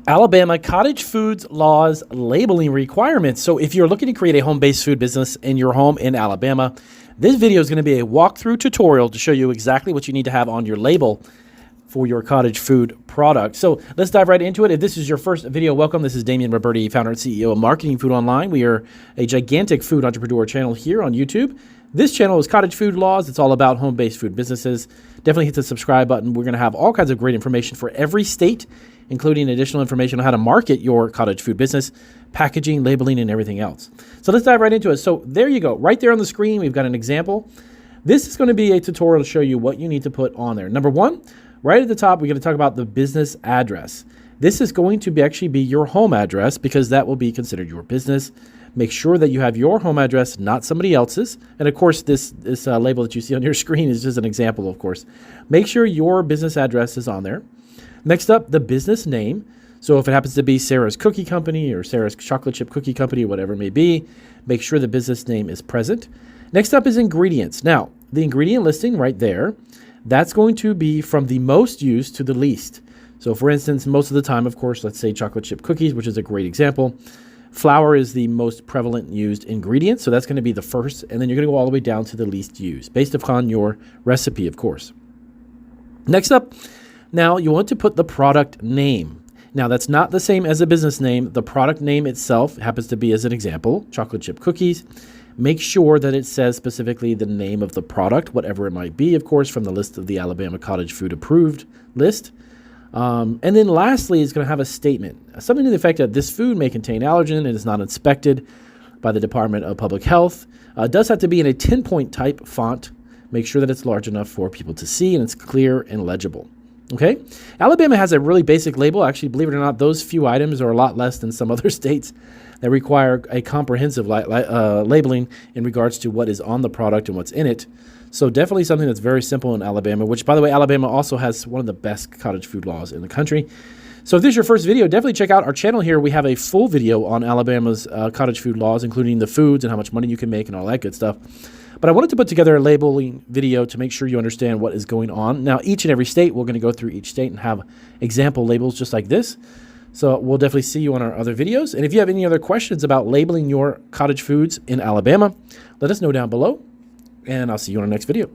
Alabama cottage foods laws labeling requirements. So if you're looking to create a home-based food business in your home in Alabama, this video is going to be a walkthrough tutorial to show you exactly what you need to have on your label for your cottage food product. So let's dive right into it. If this is your first video, welcome. This is Damian Roberti, founder and CEO of Marketing Food Online. We are a gigantic food entrepreneur channel here on YouTube. This channel is Cottage Food Laws. It's all about home-based food businesses. Definitely hit the subscribe button. We're going to have all kinds of great information for every state, including additional information on how to market your cottage food business, packaging, labeling, and everything else. So let's dive right into it. So there you go. Right there on the screen, we've got an example. This is going to be a tutorial to show you what you need to put on there. Number one, right at the top, we're going to talk about the business address. This is going to actually be your home address because that will be considered your business. Make sure that you have your home address, not somebody else's. And of course, this label that you see on your screen is just an example, of course. Make sure your business address is on there. Next up, the business name. So if it happens to be Sarah's Cookie Company or Sarah's Chocolate Chip Cookie Company, whatever it may be, make sure the business name is present. Next up is ingredients. Now, the ingredient listing right there, that's going to be from the most used to the least. So for instance, most of the time, of course, let's say chocolate chip cookies, which is a great example. Flour is the most prevalent used ingredient, so that's going to be the first, and then you're going to go all the way down to the least used, based upon your recipe, of course. Next up, now you want to put the product name. Now that's not the same as a business name. The product name itself happens to be, as an example, chocolate chip cookies. Make sure that it says specifically the name of the product, whatever it might be, of course, from the list of the Alabama Cottage Food Approved list. And then lastly, it's going to have a statement, something to the effect that this food may contain allergen and is not inspected by the Department of Public Health. It does have to be in a 10-point type font. Make sure that it's large enough for people to see and it's clear and legible. Okay. Alabama has a really basic label. Actually, believe it or not, those few items are a lot less than some other states that require a comprehensive labeling in regards to what is on the product and what's in it. So definitely something that's very simple in Alabama, which, by the way, Alabama also has one of the best cottage food laws in the country. So if this is your first video, definitely check out our channel here. We have a full video on Alabama's cottage food laws, including the foods and how much money you can make and all that good stuff. But I wanted to put together a labeling video to make sure you understand what is going on. Now, each and every state, we're going to go through each state and have example labels just like this. So we'll definitely see you on our other videos. And if you have any other questions about labeling your cottage foods in Alabama, let us know down below. And I'll see you on our next video.